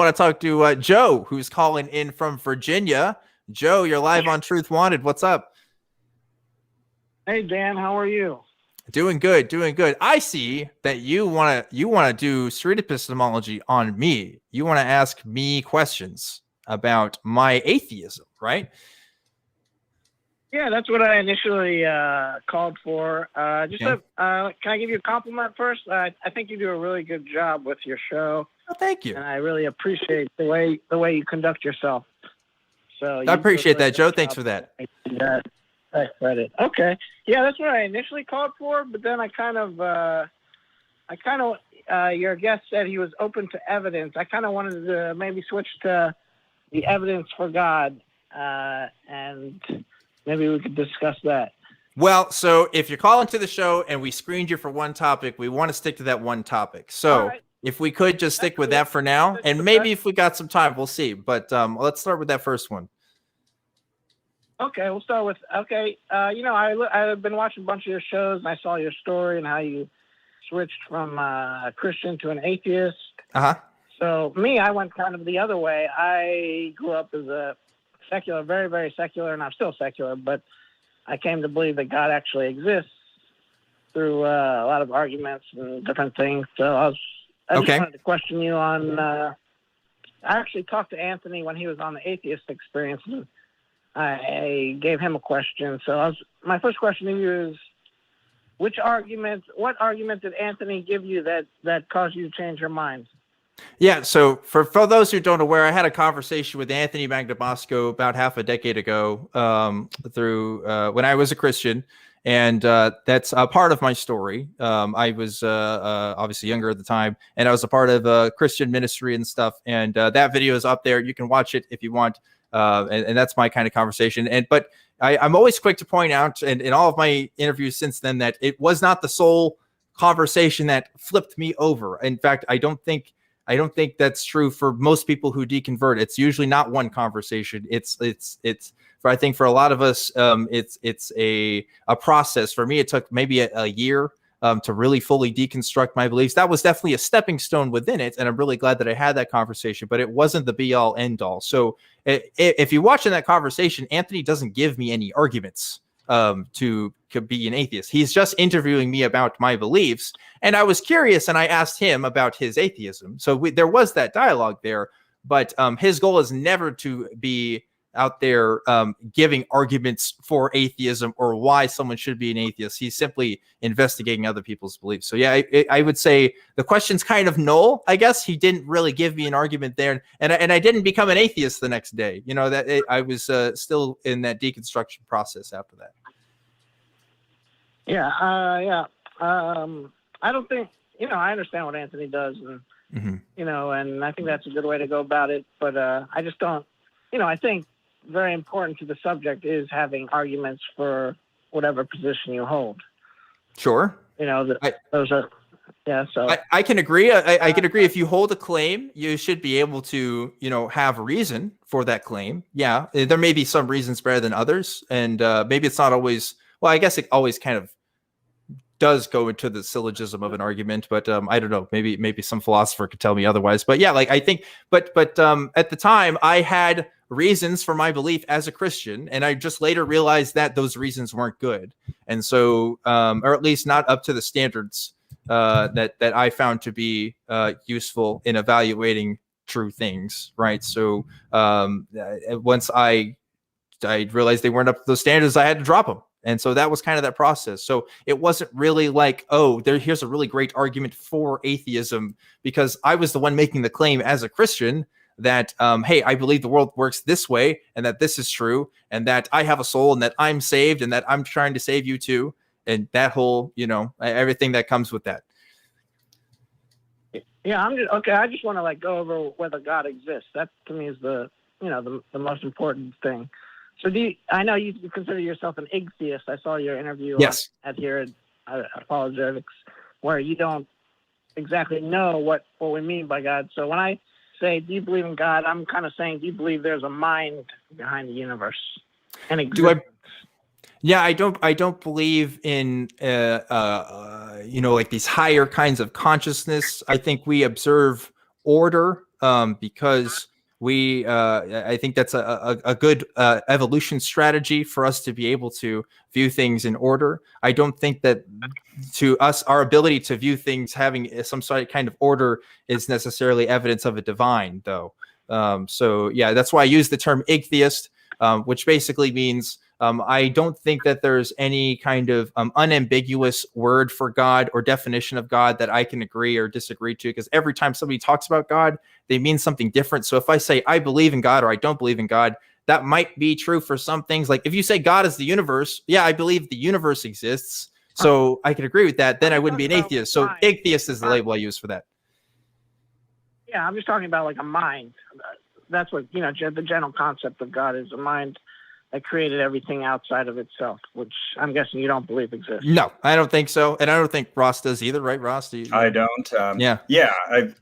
want to talk to Joe, who's calling in from Virginia. Joe, you're live on Truth Wanted. What's up? Hey, Dan, how are you? Doing good, doing good. I see that you want to do street epistemology on me. You want to ask me questions about my atheism, right? Yeah, that's what I initially called for. Can I give you a compliment first? I think you do a really good job with your show. Oh, thank you. And I really appreciate the way you conduct yourself. So I appreciate that, Joe. Thanks for that. I credit. Okay. Yeah, that's what I initially called for, but then your guest said he was open to evidence. I kind of wanted to maybe switch to the evidence for God, and maybe we could discuss that. Well, so if you're calling to the show and we screened you for one topic, we want to stick to that one topic. So if we could just stick with that for now, and maybe if we got some time, we'll see. But let's start with that first one. Okay, we'll start with, I've been watching a bunch of your shows, and I saw your story and how you switched from a Christian to an atheist. Uh-huh. So me, I went kind of the other way. I grew up as a secular, very, very secular, and I'm still secular, but I came to believe that God actually exists through a lot of arguments and different things. So I just wanted to question you on, I actually talked to Anthony when he was on the Atheist Experience, and I gave him a question. So my first question to you is, what argument did Anthony give you that caused you to change your mind? Yeah, so for those who don't aware, I had a conversation with Anthony Magnabosco about half a decade ago through when I was a Christian, and that's a part of my story. I was obviously younger at the time, and I was a part of a Christian ministry and stuff, and that video is up there. You can watch it if you want. And that's my kind of conversation. But I'm always quick to point out, and in all of my interviews since then, that it was not the sole conversation that flipped me over. In fact, I don't think that's true for most people who deconvert. It's usually not one conversation. It's I think for a lot of us, it's a process. For me, it took maybe a year to really fully deconstruct my beliefs. That was definitely a stepping stone within it, and I'm really glad that I had that conversation, but it wasn't the be-all, end-all. So if you're watching that conversation, Anthony doesn't give me any arguments to be an atheist. He's just interviewing me about my beliefs, and I was curious, and I asked him about his atheism. So there was that dialogue there, but his goal is never to be out there giving arguments for atheism or why someone should be an atheist. He's simply investigating other people's beliefs. So yeah, I would say the question's kind of null. I guess he didn't really give me an argument there, and I didn't become an atheist the next day. You know, that I was still in that deconstruction process after that. Yeah. I don't think, I understand what Anthony does, and and I think that's a good way to go about it. But I just don't, I think very important to the subject is having arguments for whatever position you hold. Sure. Those are, yeah. So I can agree. I can agree. If you hold a claim, you should be able to, have a reason for that claim. Yeah. There may be some reasons better than others. And maybe it's not always, well, I guess it always kind of does go into the syllogism of an argument, but I don't know, maybe some philosopher could tell me otherwise. But yeah, like I think, but at the time I had reasons for my belief as a Christian, and I just later realized that those reasons weren't good, and so or at least not up to the standards that I found to be useful in evaluating true things, right? So once I realized they weren't up to those standards, I had to drop them. And so that was kind of that process. So it wasn't really like, here's a really great argument for atheism, because I was the one making the claim as a Christian that, hey, I believe the world works this way, and that this is true, and that I have a soul, and that I'm saved, and that I'm trying to save you too. And that whole, everything that comes with that. Yeah, I just want to go over whether God exists. That to me is the most important thing. So I know you consider yourself an atheist. I saw your interview at here at Apologetics, where you don't exactly know what we mean by God. So when I say, do you believe in God, I'm kind of saying, do you believe there's a mind behind the universe and existence? Yeah, I don't believe in like these higher kinds of consciousness. I think we observe order because I think that's a good evolution strategy for us to be able to view things in order. I don't think that to us, our ability to view things having some sort of kind of order is necessarily evidence of a divine, though. So yeah, that's why I use the term atheist, which basically means I don't think that there's any kind of unambiguous word for God or definition of God that I can agree or disagree to, because every time somebody talks about God, they mean something different. So if I say I believe in God or I don't believe in God, that might be true for some things. Like if you say God is the universe, yeah, I believe the universe exists, so I can agree with that. Then I wouldn't be an atheist. So atheist is the label I use for that. Yeah, I'm just talking about like a mind. That's what, the general concept of God is a mind that created everything outside of itself, which I'm guessing you don't believe exists. No, I don't think so. And I don't think Ross does either, right, Ross? I don't. Yeah,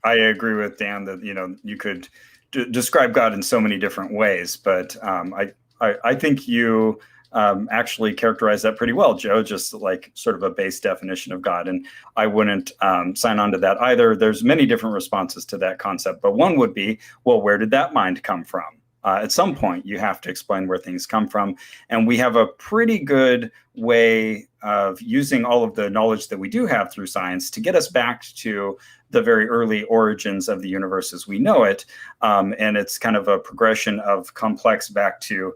I agree with Dan that, you could describe God in so many different ways, but I think you actually characterize that pretty well, Joe, just like sort of a base definition of God. And I wouldn't sign on to that either. There's many different responses to that concept, but one would be, well, where did that mind come from? At some point, you have to explain where things come from. And we have a pretty good way of using all of the knowledge that we do have through science to get us back to the very early origins of the universe as we know it. And it's kind of a progression of complex back to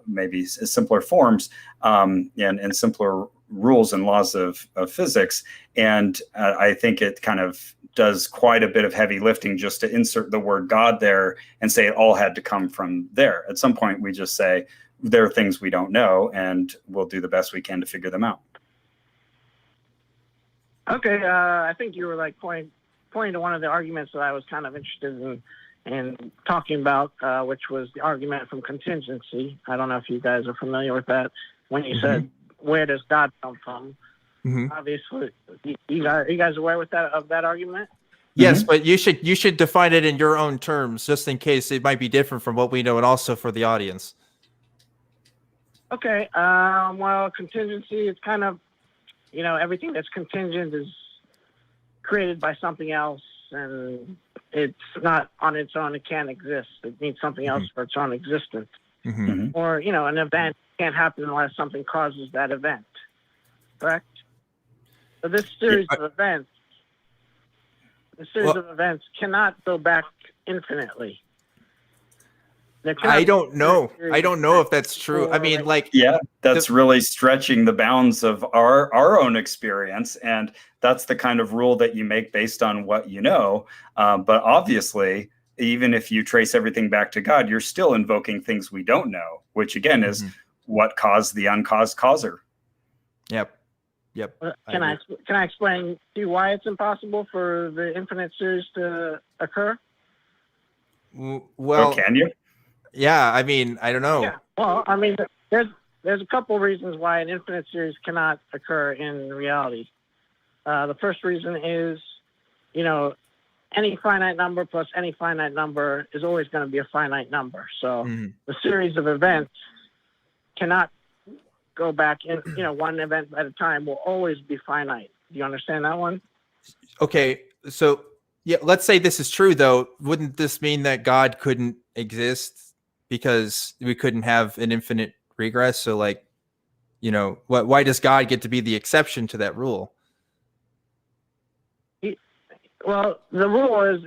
maybe simpler forms and simpler rules and laws of physics. And I think it kind of does quite a bit of heavy lifting just to insert the word God there and say it all had to come from there. At some point, we just say there are things we don't know, and we'll do the best we can to figure them out. Okay, I think you were like pointing to one of the arguments that I was kind of interested in talking about, which was the argument from contingency. I don't know if you guys are familiar with that. When you said, where does God come from? Obviously, are you guys aware of that argument? Yes, but you should define it in your own terms, just in case it might be different from what we know, and also for the audience. Okay. Well, contingency, it's kind of, everything that's contingent is created by something else, and it's not on its own. It can't exist. It needs something else for its own existence. Or, an event can't happen unless something causes that event. Correct? So this series of events, cannot go back infinitely. I don't know. I don't know if that's true. I mean, that's really stretching the bounds of our own experience. And that's the kind of rule that you make based on what you know. But obviously, even if you trace everything back to God, you're still invoking things we don't know, which again is what caused the uncaused causer. Yep. Can I explain to you why it's impossible for the infinite series to occur? Well, can you? Yeah, I mean, I don't know. Yeah. Well, I mean, there's a couple reasons why an infinite series cannot occur in reality. The first reason is, any finite number plus any finite number is always going to be a finite number. So the series of events cannot go back in, one event at a time will always be finite. Do you understand that one? Okay. So yeah, let's say this is true though. Wouldn't this mean that God couldn't exist because we couldn't have an infinite regress? So why does God get to be the exception to that rule? Well, the rule is,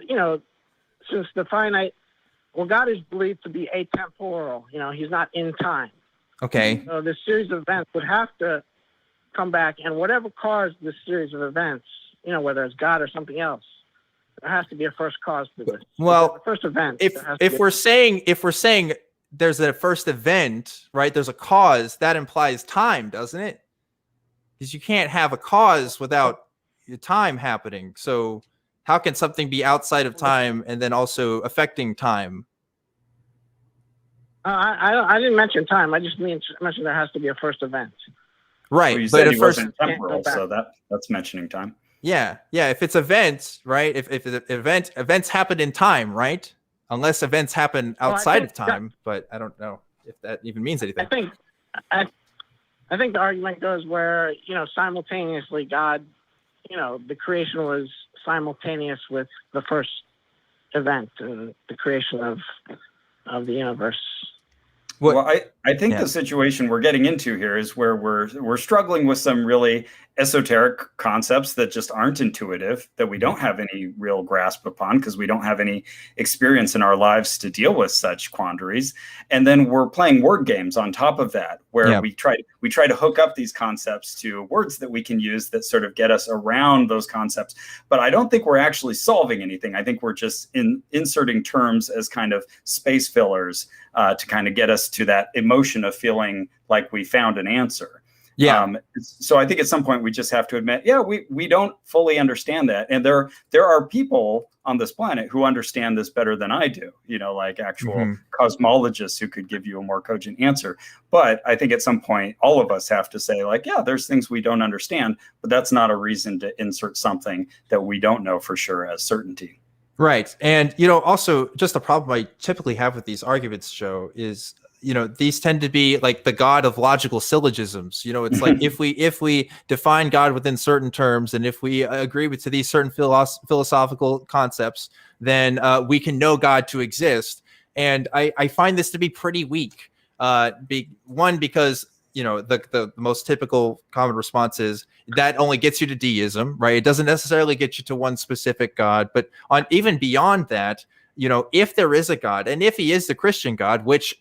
since the finite, God is believed to be atemporal. He's not in time. Okay. So this series of events would have to come back, and whatever caused this series of events, whether it's God or something else, there has to be a first cause to this. Well, the first event. If we're saying there's a first event, right? There's a cause that implies time, doesn't it? Because you can't have a cause without the time happening. So how can something be outside of time and then also affecting time? I didn't mention time. I just mentioned there has to be a first event. Right. Well, you said he wasn't temporal, so that's mentioning time. Yeah. If it's events, right? If events happen in time, right? Unless events happen outside of time, but I don't know if that even means anything. I think the argument goes where, simultaneously God, the creation was simultaneous with the first event and the creation of the universe. Well, I think the situation we're getting into here is where we're struggling with some really esoteric concepts that just aren't intuitive, that we don't have any real grasp upon because we don't have any experience in our lives to deal with such quandaries. And then we're playing word games on top of that, where we try to hook up these concepts to words that we can use that sort of get us around those concepts. But I don't think we're actually solving anything. I think we're just inserting terms as kind of space fillers to kind of get us to that emotion of feeling like we found an answer. So I think at some point we just have to admit, we don't fully understand that. And there are people on this planet who understand this better than I do, like actual cosmologists who could give you a more cogent answer. But I think at some point, all of us have to say like, there's things we don't understand, but that's not a reason to insert something that we don't know for sure as certainty. Right. And, also just the problem I typically have with these arguments, Joe, is, these tend to be like the God of logical syllogisms. It's like if we define God within certain terms, and if we agree to these certain philosophical concepts, then we can know God to exist. And I find this to be pretty weak. Because the most typical common response is that only gets you to deism, right? It doesn't necessarily get you to one specific God, but even beyond that, if there is a God, and if he is the Christian God, which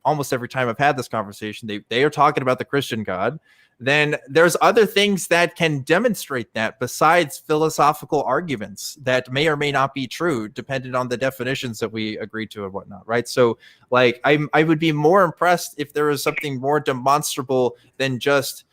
almost every time I've had this conversation, they are talking about the Christian God, then there's other things that can demonstrate that besides philosophical arguments that may or may not be true, depending on the definitions that we agree to and whatnot, right? So, like, I would be more impressed if there was something more demonstrable than just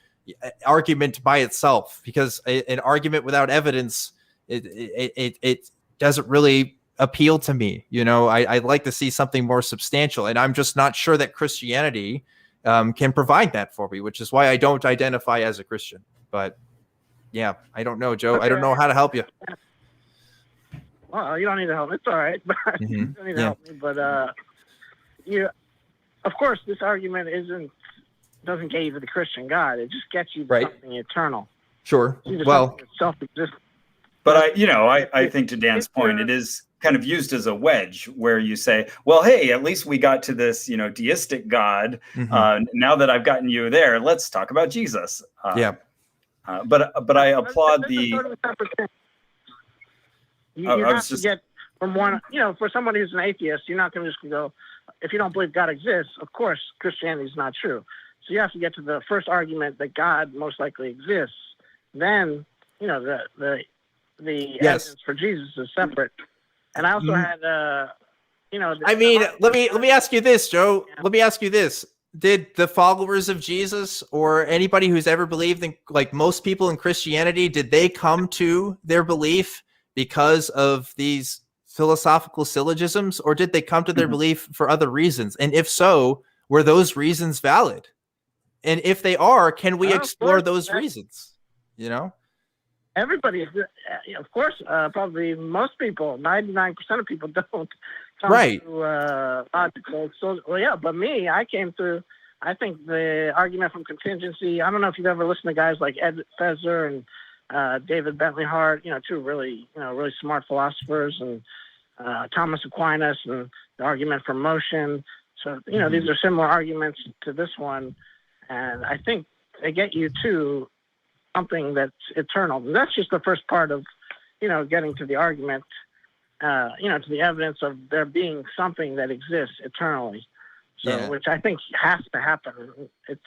argument by itself, because an argument without evidence, it doesn't really appeal to me. I'd like to see something more substantial, and I'm just not sure that Christianity can provide that for me, which is why I don't identify as a Christian. But I don't know, Joe. Okay. I don't know how to help you. Well, you don't need to help. It's all right. You don't need to help me. But of course, this argument doesn't get you to the Christian God. It just gets you to something eternal. Sure. Well, self-existent. But I think to Dan's point, it is kind of used as a wedge where you say, well, hey, at least we got to this, deistic God. Now that I've gotten you there, let's talk about Jesus. But I applaud the. You have to get from one, for someone who's an atheist, you're not going to just go, if you don't believe God exists, of course, Christianity is not true. So you have to get to the first argument that God most likely exists. Then, the evidence for Jesus is separate. And I also had, let me ask you this, Joe. Let me ask you this. Did the followers of Jesus, or anybody who's ever believed in, like most people in Christianity, did they come to their belief because of these philosophical syllogisms, or did they come to their belief for other reasons? And if so, were those reasons valid? And if they are, can we explore those reasons? Everybody, of course, probably most people, 99% of people don't come to logical. So, but me, I came through, I think the argument from contingency, I don't know if you've ever listened to guys like Ed Feser and David Bentley Hart, two really smart philosophers, and Thomas Aquinas and the argument from motion. So, these are similar arguments to this one. And I think they get you to something that's eternal. And that's just the first part of, getting to the argument, to the evidence of there being something that exists eternally. So, which I think has to happen. It's,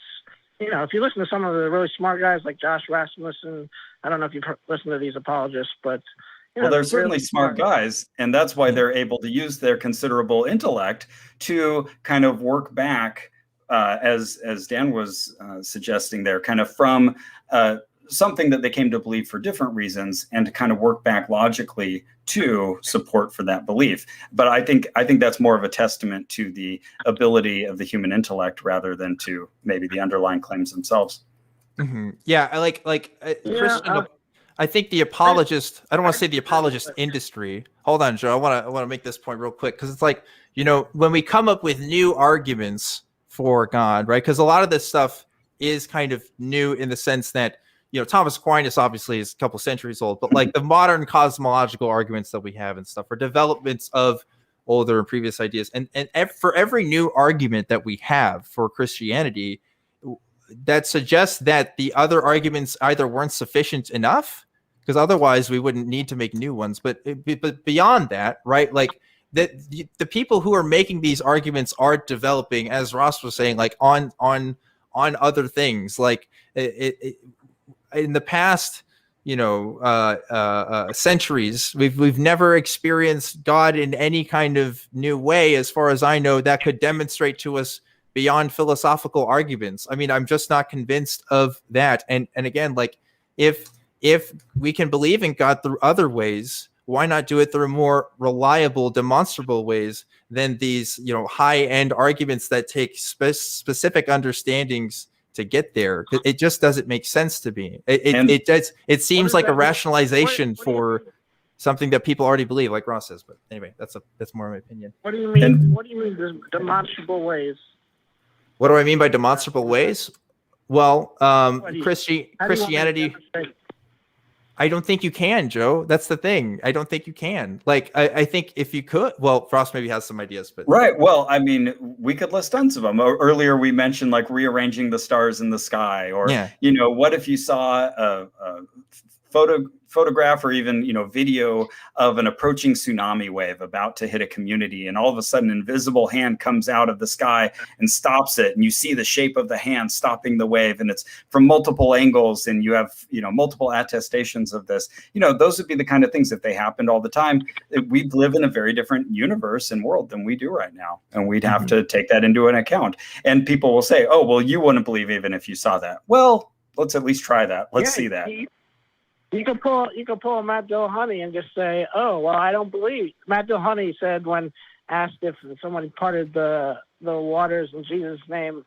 if you listen to some of the really smart guys like Josh Rasmussen, I don't know if you've listened to these apologists, but they're certainly really smart guys, and that's why they're able to use their considerable intellect to kind of work back, as Dan was suggesting there, kind of from something that they came to believe for different reasons, and to kind of work back logically to support for that belief. But I think that's more of a testament to the ability of the human intellect rather than to maybe the underlying claims themselves. Yeah, I like Christian. I think the apologist, I don't want to say the apologist industry. Hold on, Joe. I want to make this point real quick, because it's like, when we come up with new arguments for God, right? Because a lot of this stuff is kind of new in the sense that, Thomas Aquinas obviously is a couple centuries old, but like the modern cosmological arguments that we have and stuff are developments of older and previous ideas. And for every new argument that we have for Christianity that suggests that the other arguments either weren't sufficient enough, because otherwise we wouldn't need to make new ones. But beyond that, right? Like the people who are making these arguments are developing, as Ross was saying, like on other things. Like in the past, centuries, we've never experienced God in any kind of new way, as far as I know, that could demonstrate to us beyond philosophical arguments. I mean, I'm just not convinced of that. And again, like if we can believe in God through other ways, why not do it through more reliable, demonstrable ways than these, high-end arguments that take specific understandings to get there? It just doesn't make sense to me. It seems like a rationalization for something that people already believe, like Ross says. But anyway, that's more my opinion. What do you mean? What do you mean demonstrable ways? What do I mean by demonstrable ways? Well, Christianity. I don't think you can, Joe. That's the thing. I don't think you can. Like, I think if you could, well, Frost maybe has some ideas, but right. Well, I mean, we could list tons of them. Earlier, we mentioned like rearranging the stars in the sky, or what if you saw a photograph or even video of an approaching tsunami wave about to hit a community, and all of a sudden an invisible hand comes out of the sky and stops it, and you see the shape of the hand stopping the wave, and it's from multiple angles, and you have multiple attestations of this. Those would be the kind of things, if they happened all the time, we'd live in a very different universe and world than we do right now, and we'd have to take that into an account. And people will say, oh, well, you wouldn't believe even if you saw that. Well, let's at least try that. Let's see that. You could pull Matt Dillahunty and just say, oh, well, I don't believe. Matt Dillahunty said, when asked if somebody parted the waters in Jesus' name,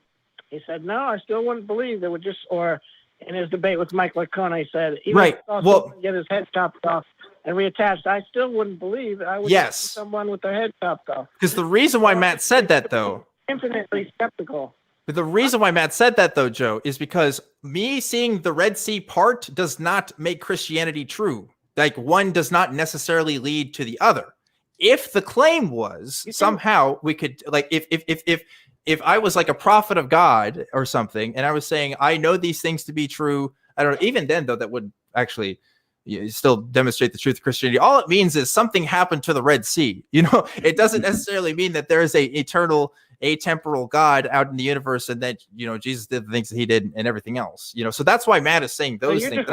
he said, no, I still wouldn't believe. They would just, or in his debate with Mike Licona, he said, even if I saw someone get his head chopped off and reattached, I still wouldn't believe. I would see someone with their head chopped off. Because the reason why Matt said that, though, infinitely skeptical. But the reason why Matt said that, though, Joe, is because me seeing the Red Sea part does not make Christianity true. Like, one does not necessarily lead to the other. If the claim was somehow we could, like, if I was like a prophet of God or something, and I was saying, I know these things to be true, I don't know, even then, though, that would actually still demonstrate the truth of Christianity. All it means is something happened to the Red Sea. It doesn't necessarily mean that there is a eternal, atemporal God out in the universe, and that Jesus did the things that he did and everything else. So that's why Matt is saying those things.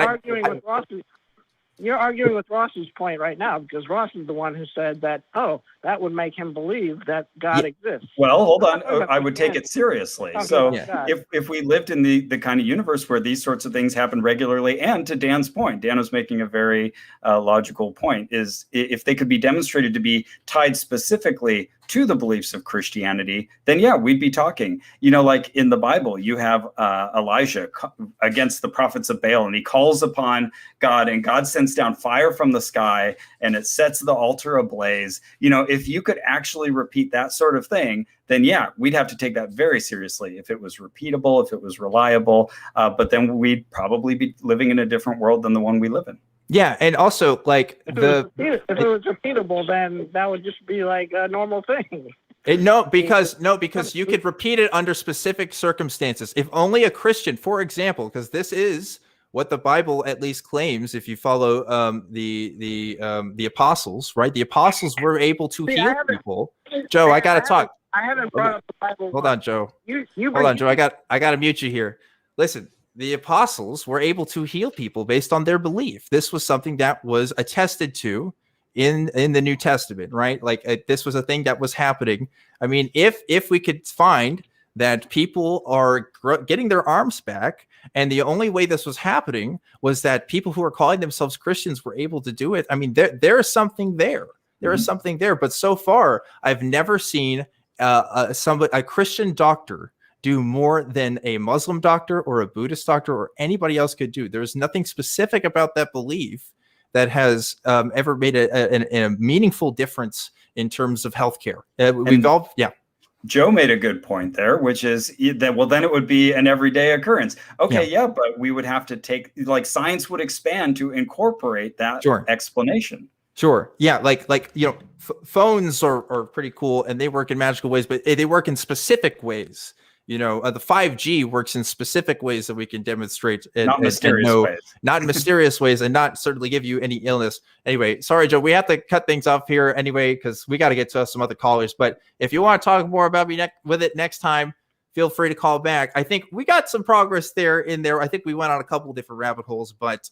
You're arguing with Ross's point right now, because Ross is the one who said that, oh, that would make him believe that God exists. Well, hold on. I would take it seriously. So if we lived in the kind of universe where these sorts of things happen regularly, and to Dan's point, Dan was making a very logical point, is if they could be demonstrated to be tied specifically to the beliefs of Christianity, then we'd be talking. Like in the Bible, you have Elijah against the prophets of Baal, and he calls upon God, and God sends down fire from the sky, and it sets the altar ablaze. If you could actually repeat that sort of thing, then we'd have to take that very seriously if it was repeatable, if it was reliable. But then we'd probably be living in a different world than the one we live in. Yeah, and also like if it was repeatable, then that would just be like a normal thing. Because you could repeat it under specific circumstances. If only a Christian, for example, because this is what the Bible at least claims, if you follow the apostles, right? The apostles were able to heal people. Joe, I gotta talk. I haven't brought up the Bible. Hold on, Joe. Hold on, Joe. I gotta mute you here. Listen. The apostles were able to heal people based on their belief. This was something that was attested to in the New Testament, right? Like this was a thing that was happening. I mean, if we could find that people are getting their arms back, and the only way this was happening was that people who are calling themselves Christians were able to do it. I mean, there is something there. There is something there. But so far, I've never seen a Christian doctor do more than a Muslim doctor or a Buddhist doctor or anybody else could do. There's nothing specific about that belief that has ever made a meaningful difference in terms of healthcare. Joe made a good point there, which is that, well, then it would be an everyday occurrence. Okay, yeah, but we would have to take, like, science would expand to incorporate that explanation. Sure. Yeah. Like phones are pretty cool and they work in magical ways, but they work in specific ways. The 5G works in specific ways that we can demonstrate. Not mysterious ways. Not in mysterious ways, and not certainly give you any illness. Anyway, sorry, Joe, we have to cut things off here anyway, because we got to get to some other callers. But if you want to talk more about me with it next time, feel free to call back. I think we got some progress in there. I think we went on a couple of different rabbit holes, but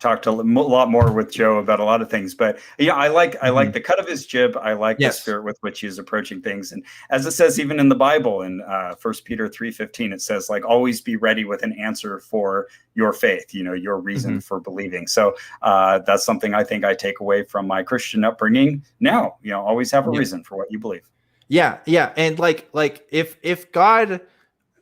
talked a lot more with Joe about a lot of things, but yeah, I like the cut of his jib. I like the spirit with which he's approaching things, and as it says even in the Bible in 1 Peter 3:15, it says, like, always be ready with an answer for your faith, your reason for believing. So that's something I think I take away from my Christian upbringing. Now, always have a reason for what you believe. Yeah, and like if God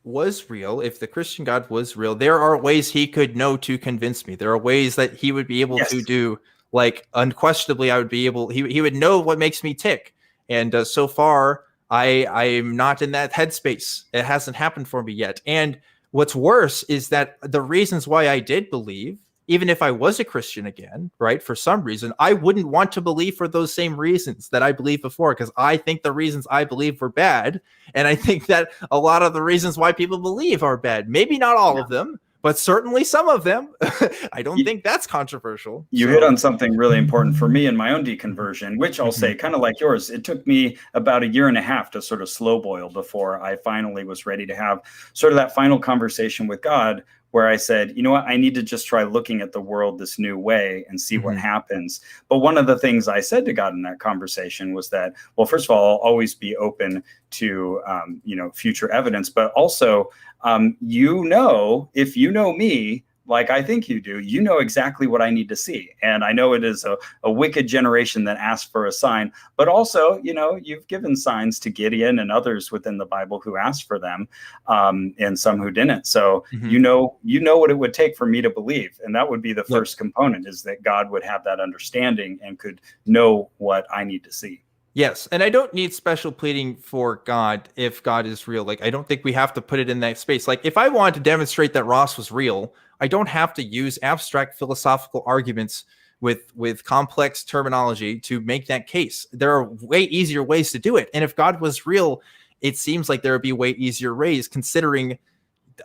was real, if the Christian God was real, there are ways he could know to convince me. There are ways that he would be able to do, like, unquestionably, I would be able, he would know what makes me tick. And so far, I'm not in that headspace. It hasn't happened for me yet. And what's worse is that the reasons why I did believe, even if I was a Christian again, right, for some reason, I wouldn't want to believe for those same reasons that I believed before, because I think the reasons I believe were bad. And I think that a lot of the reasons why people believe are bad, maybe not all of them, but certainly some of them. I don't think that's controversial. You hit on something really important for me in my own deconversion, which I'll say, kind of like yours, it took me about 1.5 years to sort of slow boil before I finally was ready to have sort of that final conversation with God, where I said, you know what, I need to just try looking at the world this new way and see what happens. But one of the things I said to God in that conversation was that, well, first of all, I'll always be open to, future evidence, but also, if you know me, like I think you do, you know exactly what I need to see. And I know it is a wicked generation that asks for a sign, but also, you've given signs to Gideon and others within the Bible who asked for them, and some who didn't. So, you know what it would take for me to believe. And that would be the first component, is that God would have that understanding and could know what I need to see. Yes, and I don't need special pleading for God if God is real. Like, I don't think we have to put it in that space. Like, if I wanted to demonstrate that Ross was real, I don't have to use abstract philosophical arguments with complex terminology to make that case. There are way easier ways to do it. And if God was real, it seems like there would be way easier ways, considering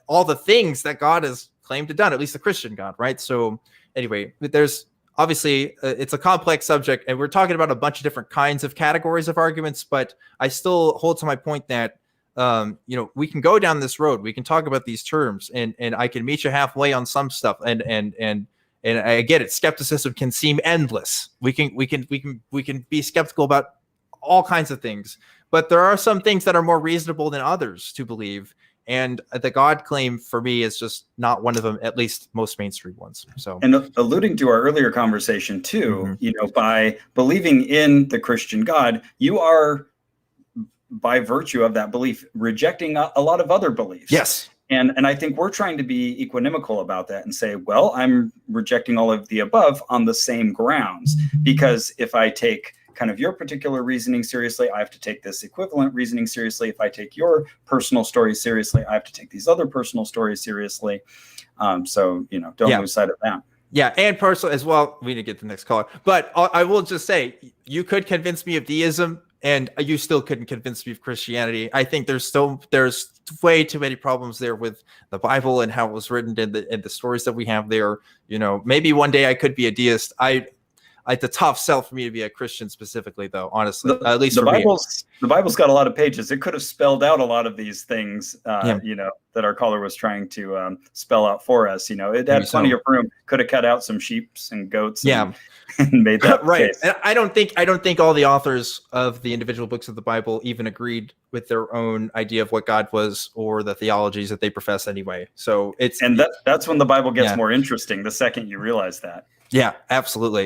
all the things that God has claimed to done, at least the Christian God, right? So anyway, there's obviously it's a complex subject, and we're talking about a bunch of different kinds of categories of arguments, but I still hold to my point that we can go down this road. We can talk about these terms, and I can meet you halfway on some stuff. And I get it. Skepticism can seem endless. We can be skeptical about all kinds of things, but there are some things that are more reasonable than others to believe. And the God claim for me is just not one of them, at least most mainstream ones. So, and alluding to our earlier conversation too, by believing in the Christian God, you are, by virtue of that belief, rejecting a lot of other beliefs. Yes. And I think we're trying to be equanimical about that and say, well, I'm rejecting all of the above on the same grounds, because if I take kind of your particular reasoning seriously, I have to take this equivalent reasoning seriously. If I take your personal story seriously, I have to take these other personal stories seriously. Don't lose sight of that. Yeah, and personal as well. We need to get the next caller, but I will just say, you could convince me of deism, and you still couldn't convince me of Christianity. I think there's way too many problems there with the Bible and how it was written, and the stories that we have there. Maybe one day I could be a deist. It's a tough sell for me to be a Christian specifically, though, honestly, at least the for Bible's, me. The Bible's got a lot of pages. It could have spelled out a lot of these things, that our caller was trying to spell out for us. It had plenty of room. Could have cut out some sheep and goats. And made that right. case. And I don't think all the authors of the individual books of the Bible even agreed with their own idea of what God was, or the theologies that they profess anyway. So that's when the Bible gets more interesting, the second you realize that. Yeah, absolutely.